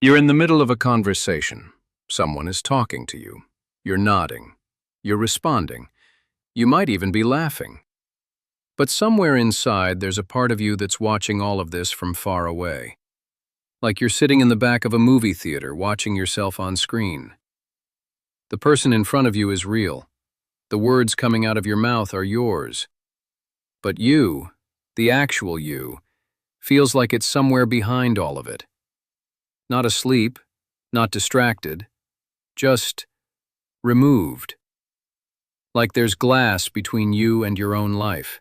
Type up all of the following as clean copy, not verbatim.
You're in the middle of a conversation. Someone is talking to you. You're nodding. You're responding. You might even be laughing. But somewhere inside, there's a part of you that's watching all of this from far away. Like you're sitting in the back of a movie theater watching yourself on screen. The person in front of you is real. The words coming out of your mouth are yours. But you, the actual you, feels like it's somewhere behind all of it. Not asleep, not distracted, just removed. Like there's glass between you and your own life.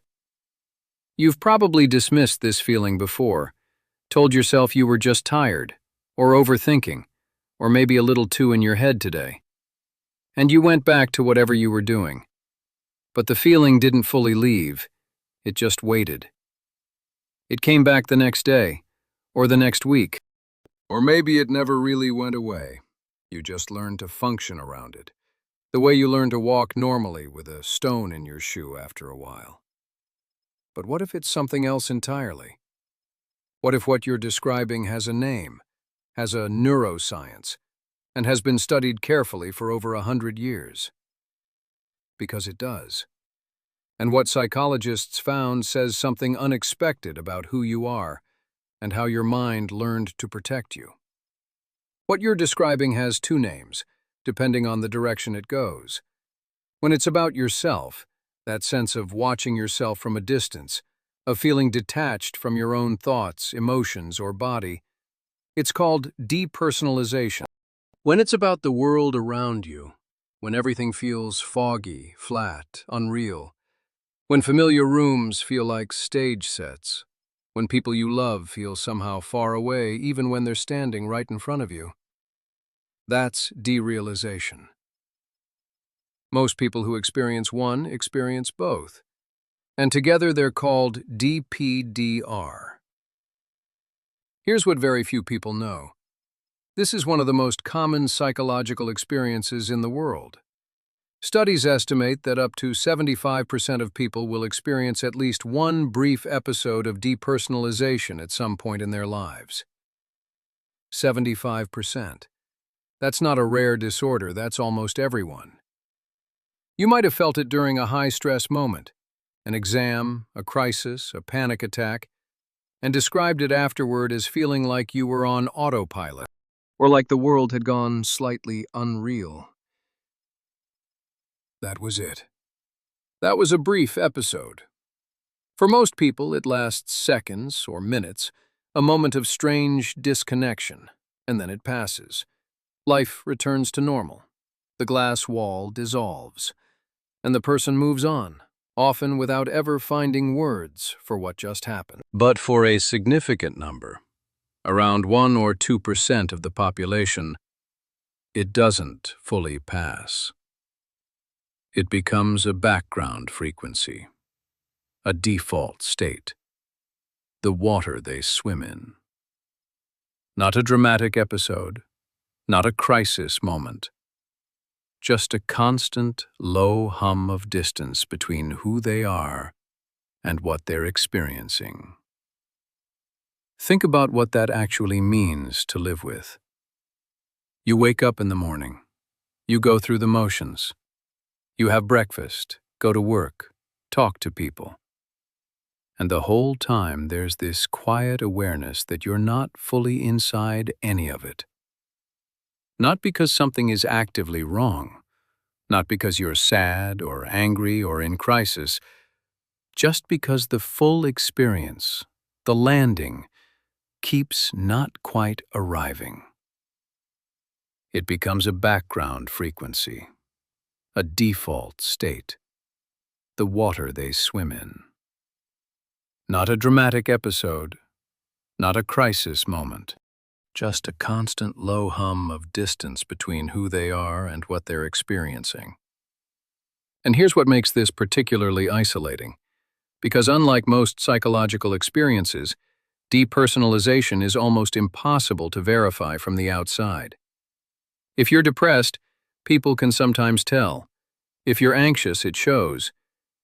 You've probably dismissed this feeling before, told yourself you were just tired, or overthinking, or maybe a little too in your head today. And you went back to whatever you were doing. But the feeling didn't fully leave, it just waited. It came back the next day, or the next week. Or maybe it never really went away. You just learned to function around it, the way you learn to walk normally with a stone in your shoe after a while. But what if it's something else entirely? What if what you're describing has a name, has a neuroscience, and has been studied carefully for over 100 years? Because it does. And what psychologists found says something unexpected about who you are and how your mind learned to protect you. What you're describing has two names, depending on the direction it goes. When it's about yourself, that sense of watching yourself from a distance, of feeling detached from your own thoughts, emotions, or body, it's called depersonalization. When it's about the world around you, when everything feels foggy, flat, unreal, when familiar rooms feel like stage sets, when people you love feel somehow far away even when they're standing right in front of you. That's derealization. Most people who experience one experience both, and together they're called DPDR. Here's what very few people know. This is one of the most common psychological experiences in the world. Studies estimate that up to 75% of people will experience at least one brief episode of depersonalization at some point in their lives. 75%. That's not a rare disorder, that's almost everyone. You might have felt it during a high-stress moment, an exam, a crisis, a panic attack, and described it afterward as feeling like you were on autopilot, or like the world had gone slightly unreal. That was it. That was a brief episode. For most people, it lasts seconds or minutes, a moment of strange disconnection, and then it passes. Life returns to normal. The glass wall dissolves, and the person moves on, often without ever finding words for what just happened. But for a significant number, around 1 or 2% of the population, it doesn't fully pass. It becomes a background frequency, a default state, the water they swim in. Not a dramatic episode, not a crisis moment, just a constant, low hum of distance between who they are and what they're experiencing. Think about what that actually means to live with. You wake up in the morning. You go through the motions. You have breakfast, go to work, talk to people. And the whole time there's this quiet awareness that you're not fully inside any of it. Not because something is actively wrong, not because you're sad or angry or in crisis, just because the full experience, the landing, keeps not quite arriving. It becomes a background frequency, a default state, the water they swim in. Not a dramatic episode, not a crisis moment, just a constant low hum of distance between who they are and what they're experiencing. And here's what makes this particularly isolating. Because unlike most psychological experiences, depersonalization is almost impossible to verify from the outside. If you're depressed, people can sometimes tell. If you're anxious, it shows.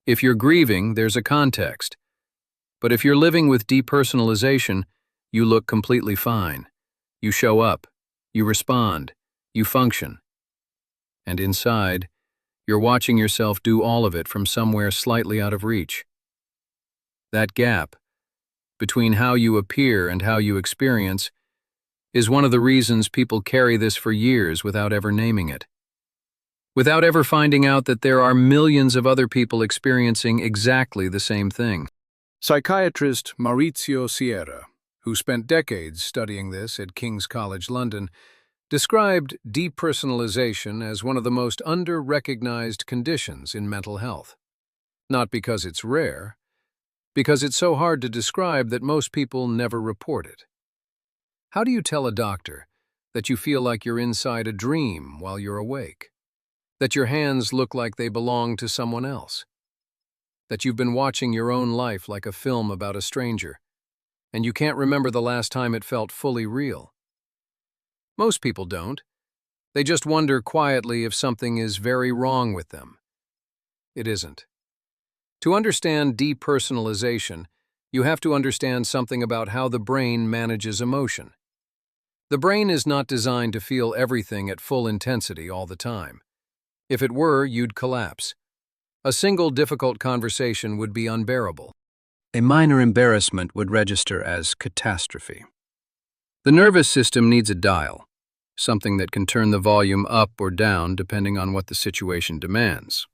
If you're grieving, there's a context. But if you're living with depersonalization, you look completely fine. You show up. You respond. You function. And inside, you're watching yourself do all of it from somewhere slightly out of reach. That gap between how you appear and how you experience is one of the reasons people carry this for years without ever naming it. Without ever finding out that there are millions of other people experiencing exactly the same thing. Psychiatrist Maurizio Sierra, who spent decades studying this at King's College London, described depersonalization as one of the most under-recognized conditions in mental health. Not because it's rare, because it's so hard to describe that most people never report it. How do you tell a doctor that you feel like you're inside a dream while you're awake? That your hands look like they belong to someone else? That you've been watching your own life like a film about a stranger, and you can't remember the last time it felt fully real? Most people don't. They just wonder quietly if something is very wrong with them. It isn't. To understand depersonalization, you have to understand something about how the brain manages emotion. The brain is not designed to feel everything at full intensity all the time. If it were, you'd collapse. A single difficult conversation would be unbearable. A minor embarrassment would register as catastrophe. The nervous system needs a dial, something that can turn the volume up or down depending on what the situation demands.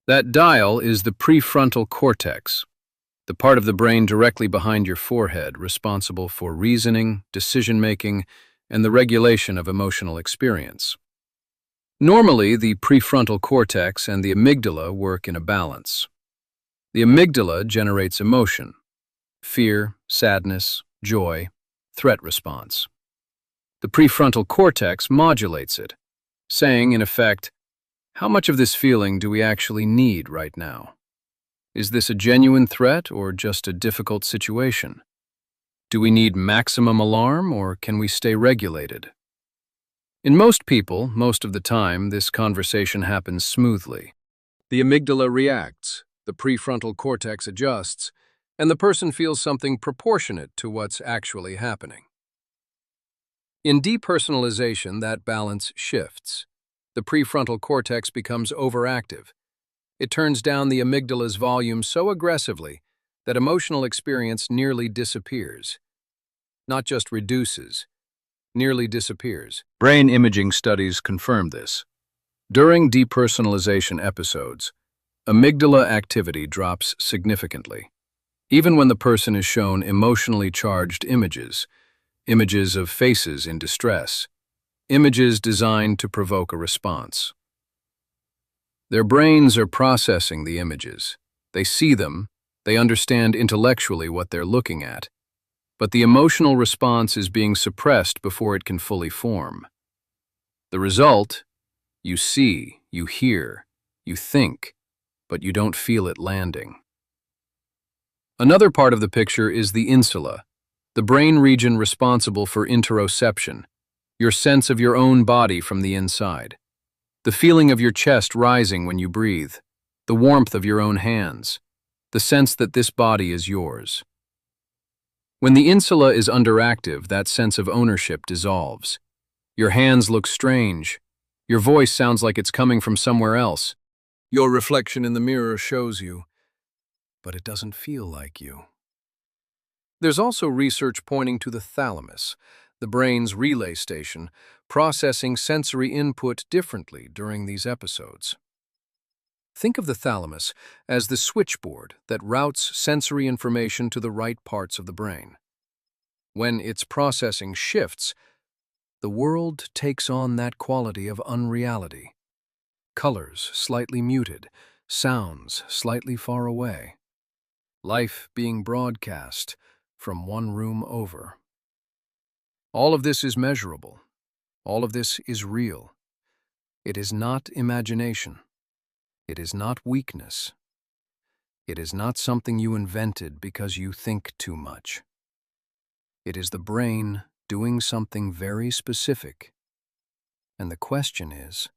That dial is the prefrontal cortex, the part of the brain directly behind your forehead responsible for reasoning, decision-making, and the regulation of emotional experience. Normally, the prefrontal cortex and the amygdala work in a balance. The amygdala generates emotion: fear, sadness, joy, threat response. The prefrontal cortex modulates it, saying, in effect, how much of this feeling do we actually need right now? Is this a genuine threat or just a difficult situation? Do we need maximum alarm or can we stay regulated? In most people, most of the time, this conversation happens smoothly. The amygdala reacts, the prefrontal cortex adjusts, and the person feels something proportionate to what's actually happening. In depersonalization, that balance shifts. The prefrontal cortex becomes overactive. It turns down the amygdala's volume so aggressively that emotional experience nearly disappears. Not just reduces, nearly disappears. Brain imaging studies confirm this. During depersonalization episodes, amygdala activity drops significantly. Even when the person is shown emotionally charged images of faces in distress, images designed to provoke a response. Their brains are processing the images. They see them, they understand intellectually what they're looking at, but the emotional response is being suppressed before it can fully form. The result: you see, you hear, you think, but you don't feel it landing. Another part of the picture is the insula, the brain region responsible for interoception, your sense of your own body from the inside. The feeling of your chest rising when you breathe, the warmth of your own hands, the sense that this body is yours. When the insula is underactive, that sense of ownership dissolves. Your hands look strange. Your voice sounds like it's coming from somewhere else. Your reflection in the mirror shows you, but it doesn't feel like you. There's also research pointing to the thalamus, the brain's relay station, processing sensory input differently during these episodes. Think of the thalamus as the switchboard that routes sensory information to the right parts of the brain. When its processing shifts, the world takes on that quality of unreality. Colors slightly muted, sounds slightly far away. Life being broadcast from one room over. All of this is measurable. All of this is real. It is not imagination. It is not weakness. It is not something you invented because you think too much. It is the brain doing something very specific. And the question is,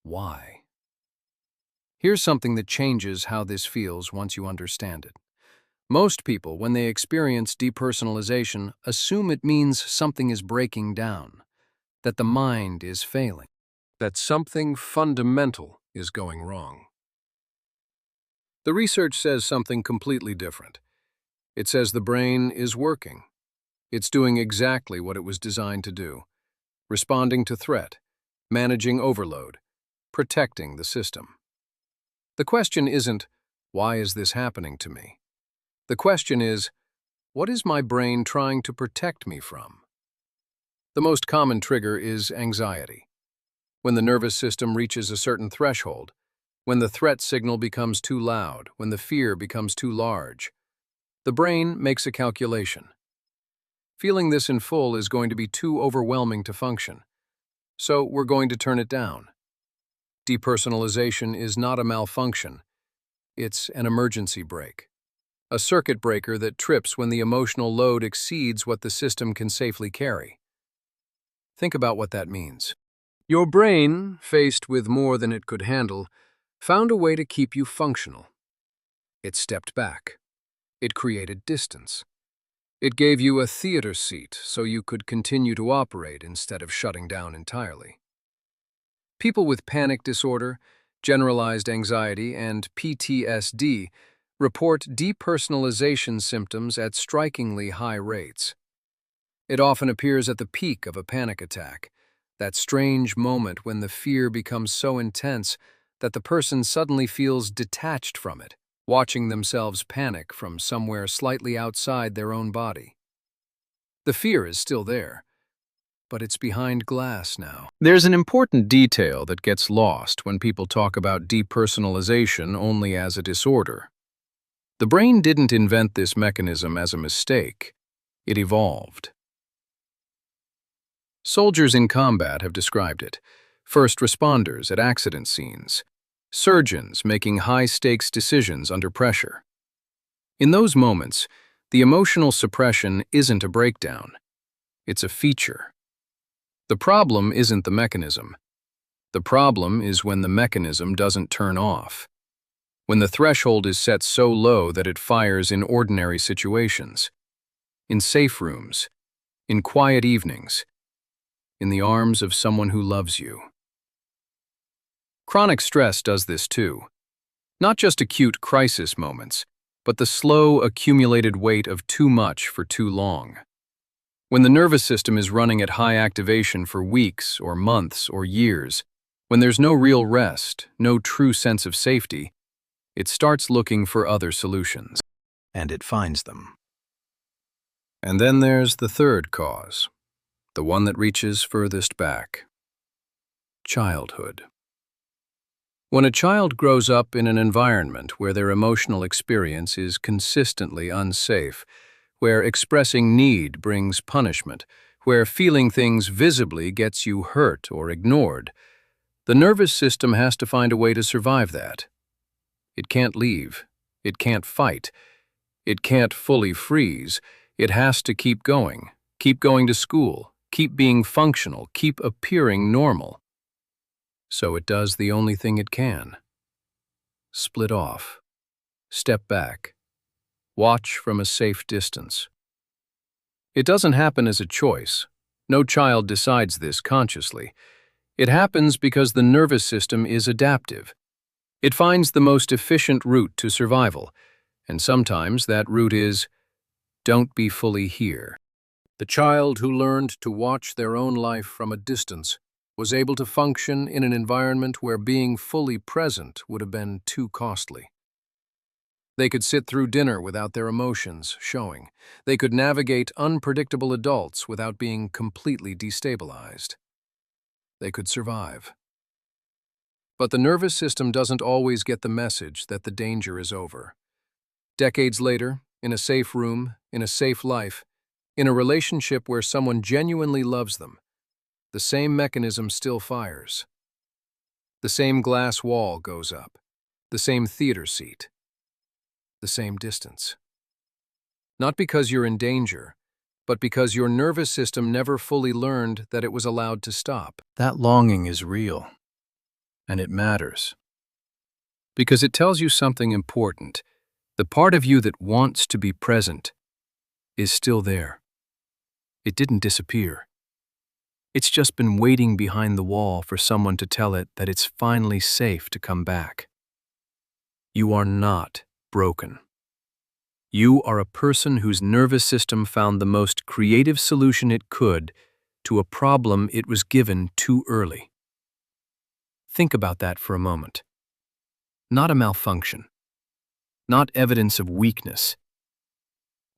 why? Here's something that changes how this feels once you understand it. Most people, when they experience depersonalization, assume it means something is breaking down. that the mind is failing, that something fundamental is going wrong. The research says something completely different. It says the brain is working. It's doing exactly what it was designed to do, responding to threat, managing overload, protecting the system. The question isn't, why is this happening to me? The question is, what is my brain trying to protect me from? The most common trigger is anxiety. When the nervous system reaches a certain threshold, when the threat signal becomes too loud, when the fear becomes too large, the brain makes a calculation. Feeling this in full is going to be too overwhelming to function, so we're going to turn it down. Depersonalization is not a malfunction. It's an emergency brake. A circuit breaker that trips when the emotional load exceeds what the system can safely carry. Think about what that means. Your brain, faced with more than it could handle, found a way to keep you functional. It stepped back. It created distance. It gave you a theater seat so you could continue to operate instead of shutting down entirely. People with panic disorder, generalized anxiety, and PTSD report depersonalization symptoms at strikingly high rates. It often appears at the peak of a panic attack, that strange moment when the fear becomes so intense that the person suddenly feels detached from it, watching themselves panic from somewhere slightly outside their own body. The fear is still there, but it's behind glass now. There's an important detail that gets lost when people talk about depersonalization only as a disorder. The brain didn't invent this mechanism as a mistake. It evolved. Soldiers in combat have described it, first responders at accident scenes, surgeons making high-stakes decisions under pressure. In those moments, the emotional suppression isn't a breakdown. It's a feature. The problem isn't the mechanism. The problem is when the mechanism doesn't turn off. When the threshold is set so low that it fires in ordinary situations, in safe rooms, in quiet evenings, in the arms of someone who loves you. Chronic stress does this too. Not just acute crisis moments, but the slow, accumulated weight of too much for too long. When the nervous system is running at high activation for weeks or months or years, when there's no real rest, no true sense of safety, it starts looking for other solutions. And it finds them. And then there's the third cause, the one that reaches furthest back. Childhood. When a child grows up in an environment where their emotional experience is consistently unsafe, where expressing need brings punishment, where feeling things visibly gets you hurt or ignored, the nervous system has to find a way to survive that. It can't leave. It can't fight. It can't fully freeze. It has to keep going to school, keep being functional, keep appearing normal. So it does the only thing it can. Split off. Step back. Watch from a safe distance. It doesn't happen as a choice. No child decides this consciously. It happens because the nervous system is adaptive. It finds the most efficient route to survival, and sometimes that route is, don't be fully here. The child who learned to watch their own life from a distance was able to function in an environment where being fully present would have been too costly. They could sit through dinner without their emotions showing. They could navigate unpredictable adults without being completely destabilized. They could survive. But the nervous system doesn't always get the message that the danger is over. Decades later, in a safe room, in a safe life, in a relationship where someone genuinely loves them, the same mechanism still fires. The same glass wall goes up, the same theater seat, the same distance. Not because you're in danger, but because your nervous system never fully learned that it was allowed to stop. That longing is real, and it matters. Because it tells you something important. The part of you that wants to be present is still there. It didn't disappear. It's just been waiting behind the wall for someone to tell it that it's finally safe to come back. You are not broken. You are a person whose nervous system found the most creative solution it could to a problem it was given too early. Think about that for a moment. Not a malfunction. Not evidence of weakness.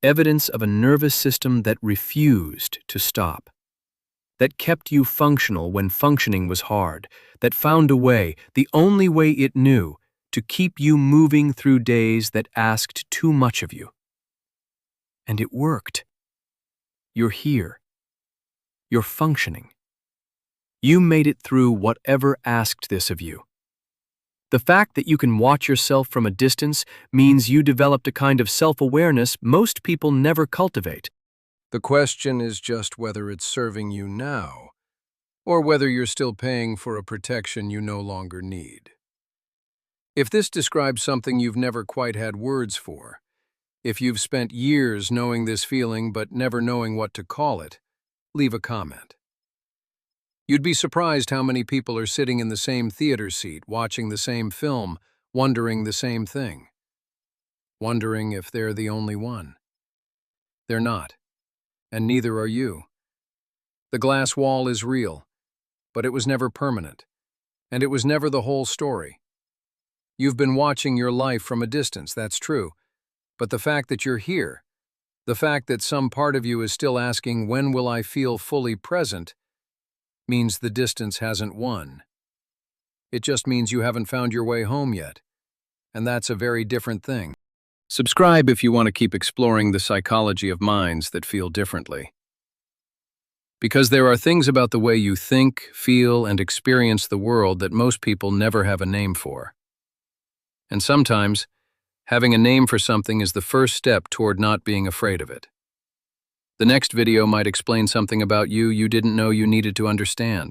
Evidence of a nervous system that refused to stop. That kept you functional when functioning was hard. That found a way, the only way it knew, to keep you moving through days that asked too much of you. And it worked. You're here. You're functioning. You made it through whatever asked this of you. The fact that you can watch yourself from a distance means you developed a kind of self-awareness most people never cultivate. The question is just whether it's serving you now, or whether you're still paying for a protection you no longer need. If this describes something you've never quite had words for, if you've spent years knowing this feeling but never knowing what to call it, leave a comment. You'd be surprised how many people are sitting in the same theater seat, watching the same film, wondering the same thing. Wondering if they're the only one. They're not, and neither are you. The glass wall is real, but it was never permanent, and it was never the whole story. You've been watching your life from a distance, that's true, but the fact that you're here, the fact that some part of you is still asking, when will I feel fully present, means the distance hasn't won. It just means you haven't found your way home yet, and that's a very different thing. Subscribe if you want to keep exploring the psychology of minds that feel differently. Because there are things about the way you think, feel, and experience the world that most people never have a name for. And sometimes, having a name for something is the first step toward not being afraid of it. The next video might explain something about you didn't know you needed to understand.